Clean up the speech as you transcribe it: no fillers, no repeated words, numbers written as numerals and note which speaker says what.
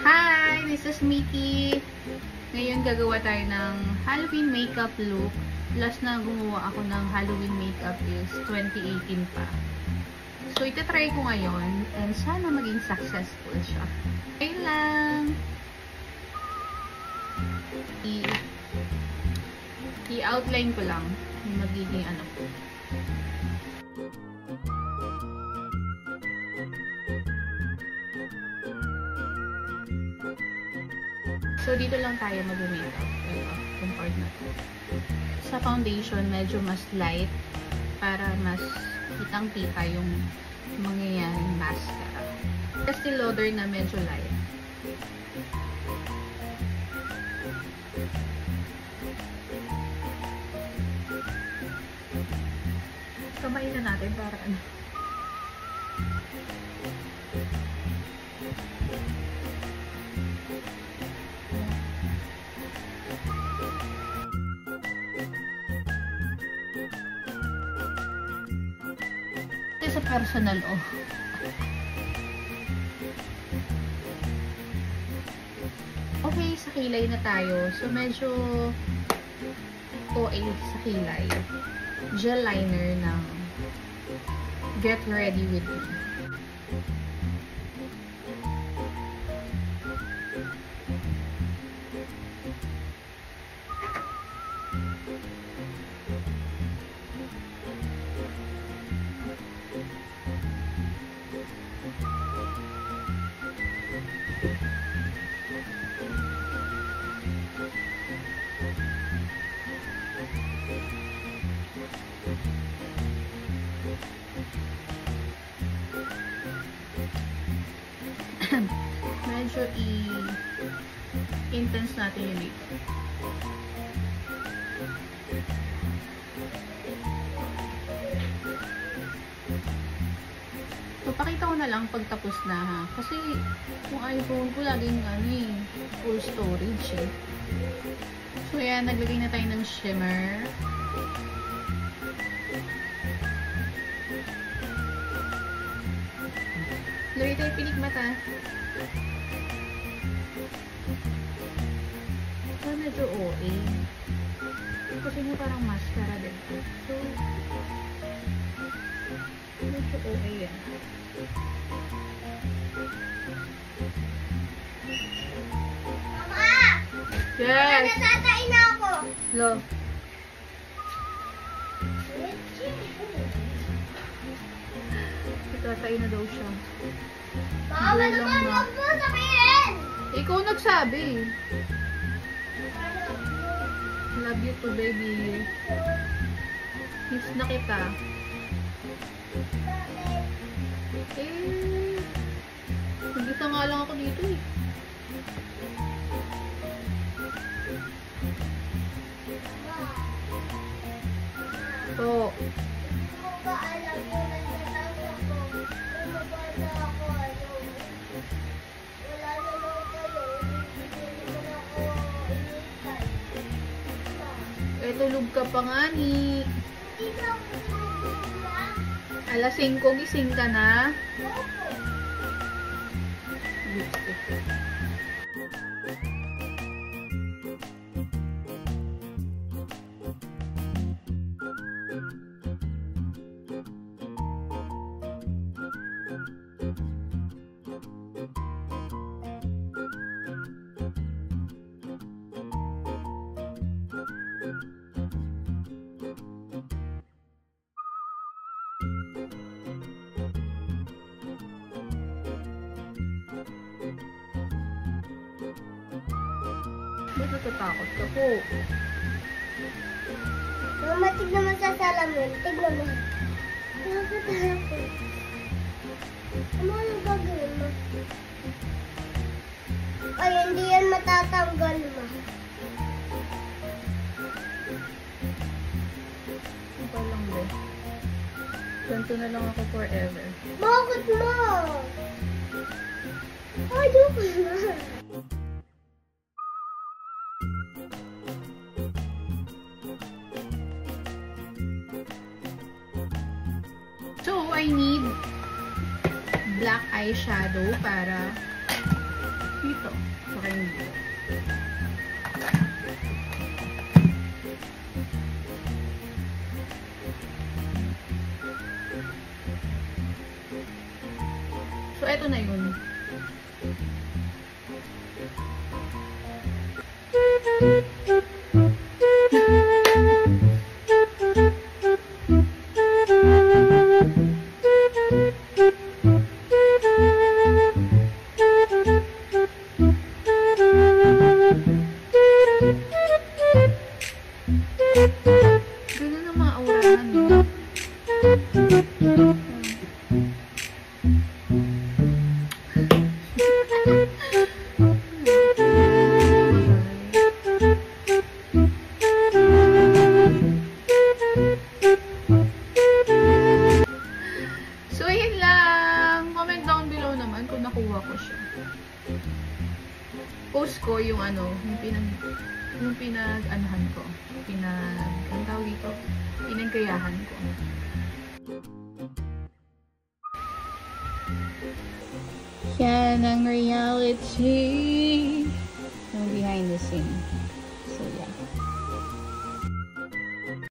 Speaker 1: Hi! This is Mickey. Ngayon gagawa tayo ng Halloween makeup look. Last na gumawa ako ng Halloween makeup is 2018 pa. So, itatry ko ngayon and sana maging successful siya. Okay lang. I-outline ko lang yung magiging ano ko. So, dito lang tayo mag-makeup. Itong part na to. Sa foundation, medyo mas light para mas kitang-kita yung mangyayaring mascara. Estee Lauder na medyo light. Kamain na natin para ano. Sa personal Okay, sa kilay na tayo. So, medyo OA sa kilay. Gel liner ng Get Ready With Me. Medyo i-intense natin yung dito. So, pakita ko na lang pag tapos na ha. Kasi yung iPhone ko laging full storage eh. So, yan. Naglagay na tayo ng shimmer. Lagay tayo pilik mata. So, medyo OA. Kasi nga parang mascara din. So, medyo OA yan.
Speaker 2: Mama!
Speaker 1: Yes!
Speaker 2: Natatain na ako!
Speaker 1: Lo. Natatain na daw siya.
Speaker 2: Mama, naman! Huwag mo sabihin!
Speaker 1: Ikaw nagsabi. Love you too, baby. Miss na kita. Nagisa nga lang ako dito eh. So,
Speaker 2: Hindi mo ba alam yung nagtatawag ako? Ano ba na ako? Wala naman kayo. Hindi naman ako initay.
Speaker 1: tulog ka pa nga ni.
Speaker 2: Ikaw na?
Speaker 1: Alas 5 gising ka na. Ba't natatakot ka po?
Speaker 2: Mama, tignan mo sa salamin. Tignan mo. Nakakatakot. Ano yung gagawin mo? Ay, hindi yan matatanggal mo.
Speaker 1: Ito lang ba? Ganito na lang ako forever.
Speaker 2: Bakit mo? Ay, joke na.
Speaker 1: So, I need black eyeshadow para dito. Saka hindi. So, eto na yun. Ganun ang mga aurahan, no? So, yun lang. Comment down below naman kung nakuha ko siya. Post ko yung ano, yung pinag-anuhan ko. Ang tawag dito? Pinagkayahan ko. Yan ang reality ng behind the scene.